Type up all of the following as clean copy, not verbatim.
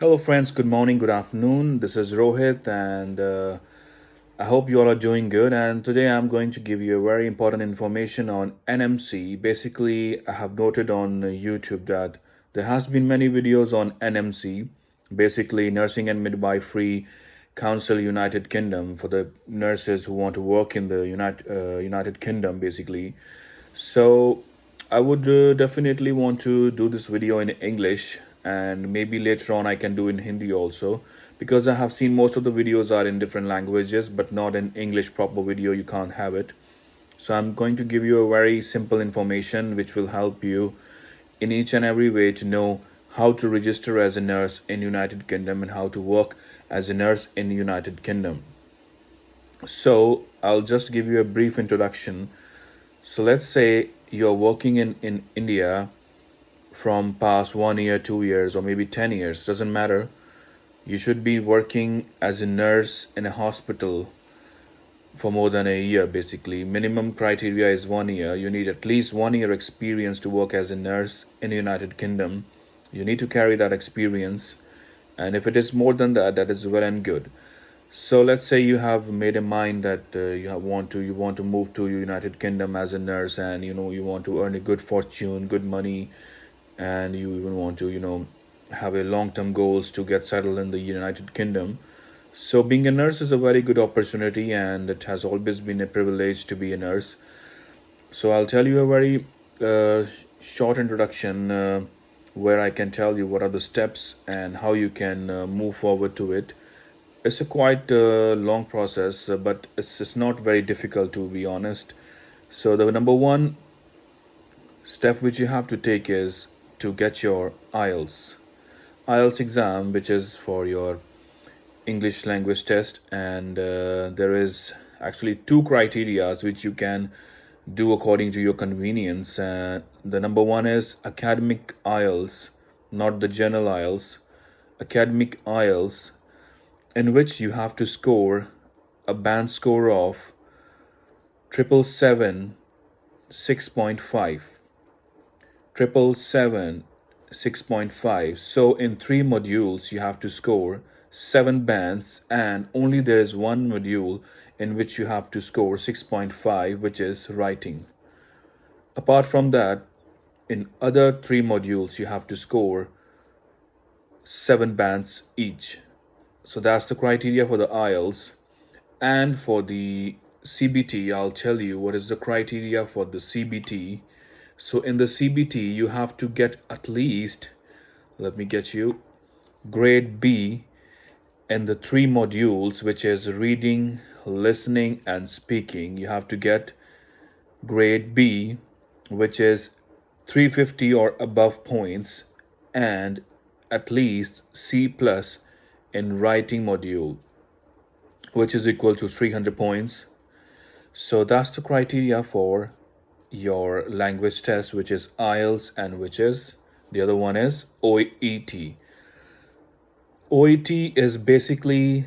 Hello, friends. Good morning, good afternoon. This is Rohit, and I hope you all are doing good. And today I'm going to give you a very important information on NMC. Basically, I have noted on YouTube that there has been many videos on NMC, basically Nursing and Midwifery Council United Kingdom for the nurses who want to work in the United Kingdom, basically. So I would definitely want to do this video in English, and maybe later on I can do in Hindi also, because I have seen most of the videos are in different languages but not in English proper video. You can't have it. So I'm going to give you a very simple information which will help you in each and every way to know how to register as a nurse in United Kingdom and how to work as a nurse in United Kingdom. So I'll just give you a brief introduction. So let's say you're working in India from past 1 year, 2 years, or maybe 10 years, doesn't matter. You should be working as a nurse in a hospital for more than a year, basically. Minimum criteria is 1 year. You need at least 1 year experience to work as a nurse in the United Kingdom. You need to carry that experience. And if it is more than that, that is well and good. So let's say you have made a mind that you want to move to United Kingdom as a nurse, and you want to earn a good fortune, good money, and you even want to have a long-term goals to get settled in the United Kingdom. So being a nurse is a very good opportunity, and it has always been a privilege to be a nurse. So I'll tell you a very short introduction where I can tell you what are the steps and how you can move forward to it. It's a quite long process, but it's not very difficult, to be honest. So the number one step which you have to take is to get your IELTS exam, which is for your English language test, and there is actually two criterias which you can do according to your convenience. The number one is academic IELTS, not the general IELTS. Academic IELTS, in which you have to score a band score of 777 6.5. 777 6.5. So in three modules you have to score seven bands, and only there is one module in which you have to score 6.5, which is writing. Apart from that, in other three modules you have to score seven bands each. So that's the criteria for the IELTS. And for the CBT, I'll tell you what is the criteria for the CBT. So in the CBT, you have to get at least, let me get you, grade B in the three modules, which is reading, listening, and speaking. You have to get grade B, which is 350 or above points, and at least C plus in writing module, which is equal to 300 points. So that's the criteria for your language test, which is IELTS, and which is the other one is OET. OET is basically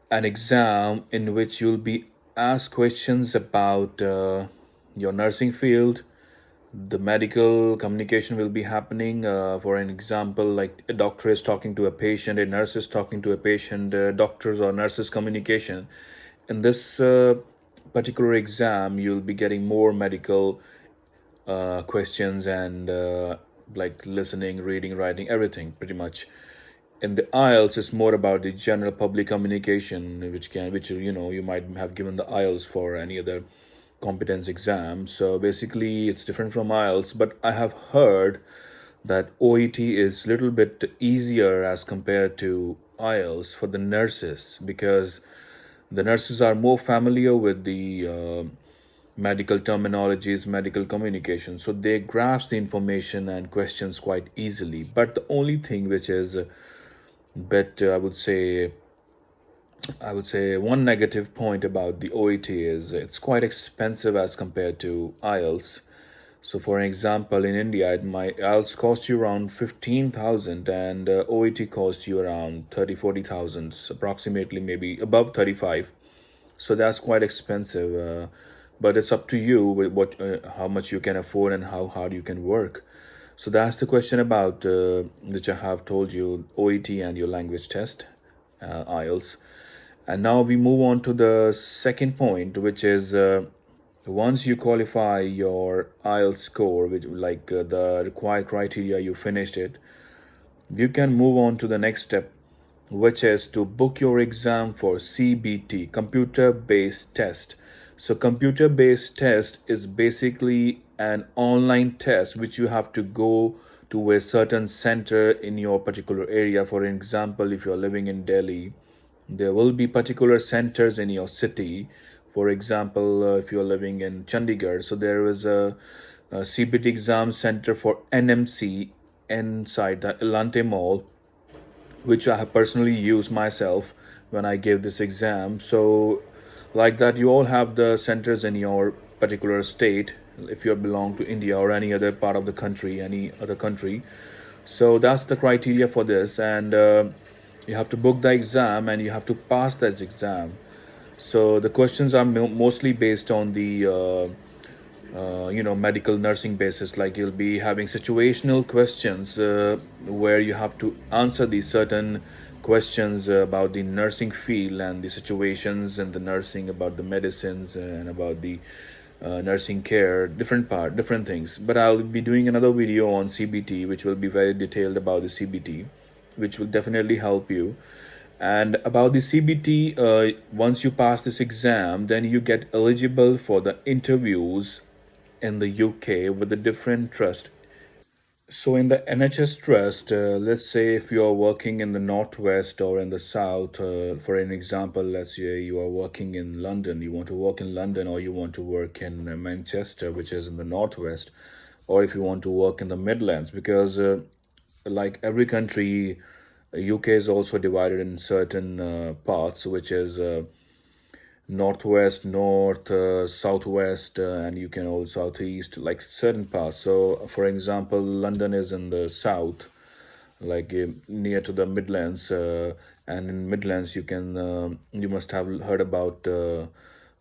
an exam in which you'll be asked questions about your nursing field. The medical communication will be happening. For an example, like a doctor is talking to a patient, a nurse is talking to a patient, doctors or nurses communication. In this particular exam, you'll be getting more medical questions and like listening, reading, writing, everything pretty much. In the IELTS, it's more about the general public communication, which you might have given the IELTS for any other competence exam. So basically, it's different from IELTS. But I have heard that OET is a little bit easier as compared to IELTS for the nurses, because the nurses are more familiar with the medical terminologies, medical communication, so they grasp the information and questions quite easily. But the only thing which is a bit, I would say one negative point about the OET is it's quite expensive as compared to IELTS. So, for an example, in India, it might IELTS cost you around 15,000, and OET costs you around 30-40,000, approximately maybe above 35. So that's quite expensive. But it's up to you with how much you can afford and how hard you can work. So that's the question about which I have told you, OET and your language test, IELTS. And now we move on to the second point, which is once you qualify your IELTS score, which like the required criteria, you finished it, you can move on to the next step, which is to book your exam for CBT, computer based test. So, computer based test is basically an online test which you have to go to a certain center in your particular area. For example, if you're living in Delhi, there will be particular centers in your city. For example, if you're living in Chandigarh, so there is a CBT exam center for NMC inside the Elante Mall, which I have personally used myself when I gave this exam. So, like that, you all have the centers in your particular state if you belong to India or any other part of the country, any other country. So, that's the criteria for this, and you have to book the exam and you have to pass that exam. So, the questions are mostly based on the medical nursing basis. Like you'll be having situational questions where you have to answer these certain questions about the nursing field and the situations and the nursing, about the medicines and about the nursing care, different things. But I'll be doing another video on CBT which will be very detailed about the CBT, which will definitely help you. And about the CBT, once you pass this exam, then you get eligible for the interviews in the UK with a different trust. So in the NHS trust, let's say if you are working in the northwest or in the south, for an example, let's say you are working in London, you want to work in London, or you want to work in Manchester, which is in the northwest, or if you want to work in the Midlands, because like every country, UK is also divided in certain parts, which is northwest, north, southwest, and you can also southeast, like certain parts. So, for example, London is in the south, like near to the Midlands, and in Midlands you must have heard about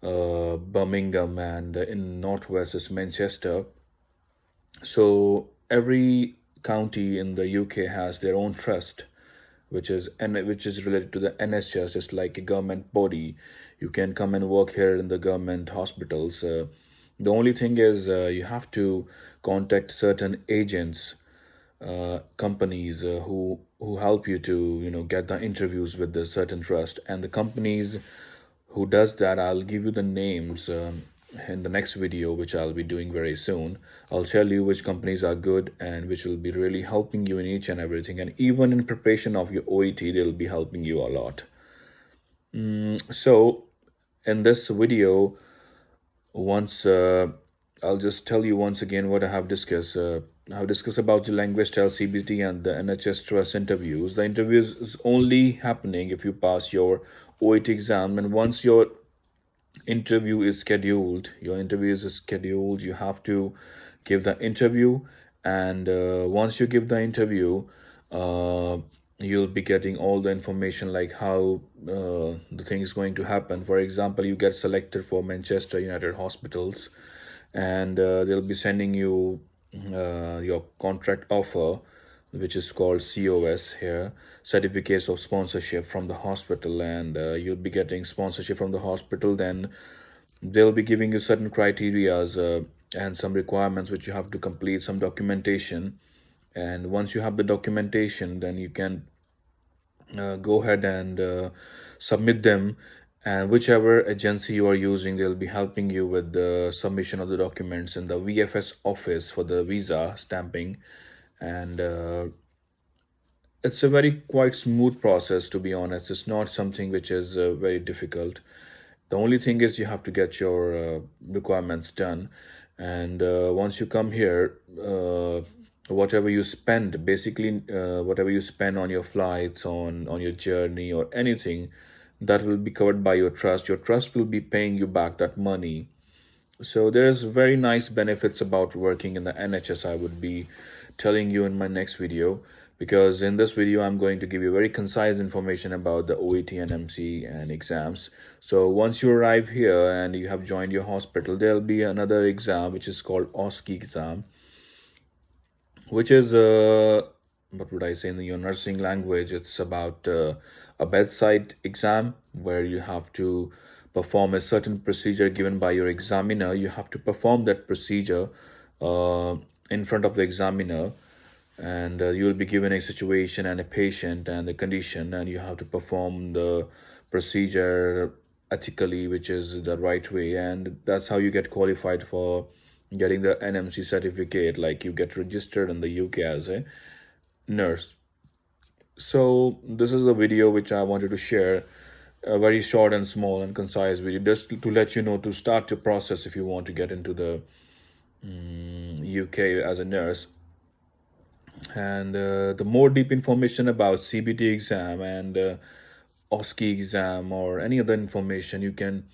Birmingham, and in northwest is Manchester. So every county in the UK has their own trust, which is related to the NHS, just like a government body. You can come and work here in the government hospitals. The only thing is you have to contact certain agents, companies who help you to get the interviews with the certain trust, and the companies who does that, I'll give you the names in the next video, which I'll be doing very soon. I'll tell you which companies are good and which will be really helping you in each and everything, and even in preparation of your OET they'll be helping you a lot. So in this video, once I'll just tell you once again what I have discussed. I have discussed about the language test, CBT, and the NHS trust interviews. The interviews is only happening if you pass your OET exam, and once your interview is scheduled, you have to give the interview, and once you give the interview, you'll be getting all the information, like how the thing is going to happen. For example, you get selected for Manchester United Hospitals, and they'll be sending you your contract offer, which is called COS here, certificates of sponsorship from the hospital, and you'll be getting sponsorship from the hospital. Then they'll be giving you certain criterias and some requirements which you have to complete, some documentation. And once you have the documentation, then you can go ahead and submit them, and whichever agency you are using, they'll be helping you with the submission of the documents in the VFS office for the visa stamping. And it's a very quite smooth process, to be honest. It's not something which is very difficult. The only thing is you have to get your requirements done, and once you come here, whatever you spend, basically whatever you spend on your flights, on your journey or anything, that will be covered by your trust. Your trust will be paying you back that money. So there's very nice benefits about working in the NHS. I would be telling you in my next video, because in this video I'm going to give you very concise information about the OET and NMC and exams. So once you arrive here and you have joined your hospital, there'll be another exam which is called OSCE exam. which is what would I say in your nursing language? It's about a bedside exam where you have to perform a certain procedure given by your examiner. You have to perform that procedure uh, in front of the examiner, and you will be given a situation and a patient and the condition, and you have to perform the procedure ethically, which is the right way, and that's how you get qualified for getting the NMC certificate. Like, you get registered in the UK as a nurse. So this is the video which I wanted to share, a very short and small and concise video, just to let you know to start your process if you want to get into the UK as a nurse. And the more deep information about CBT exam and OSCE exam or any other information, you can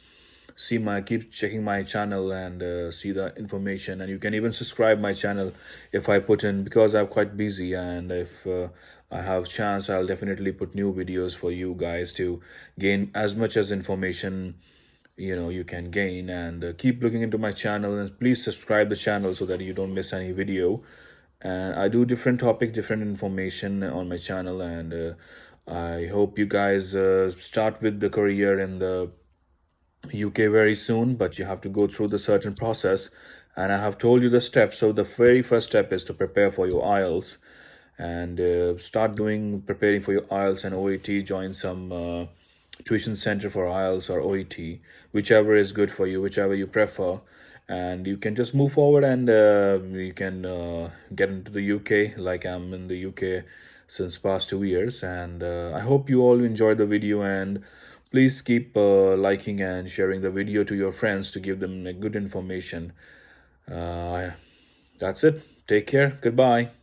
keep checking my channel and see the information. And you can even subscribe my channel if I put in, because I'm quite busy, and if I have chance, I'll definitely put new videos for you guys to gain as much as information you can gain. And keep looking into my channel, and please subscribe the channel so that you don't miss any video. And I do different topics, different information on my channel, and I hope you guys start with the career in the UK very soon. But you have to go through the certain process, and I have told you the steps. So the very first step is to prepare for your IELTS, and start preparing for your IELTS and OET. Join some tuition center for IELTS or OET, whichever is good for you, whichever you prefer. And you can just move forward, and you can get into the UK, like I'm in the UK since past 2 years. And I hope you all enjoyed the video, and please keep liking and sharing the video to your friends to give them a good information. uh, that's it. Take care. Goodbye.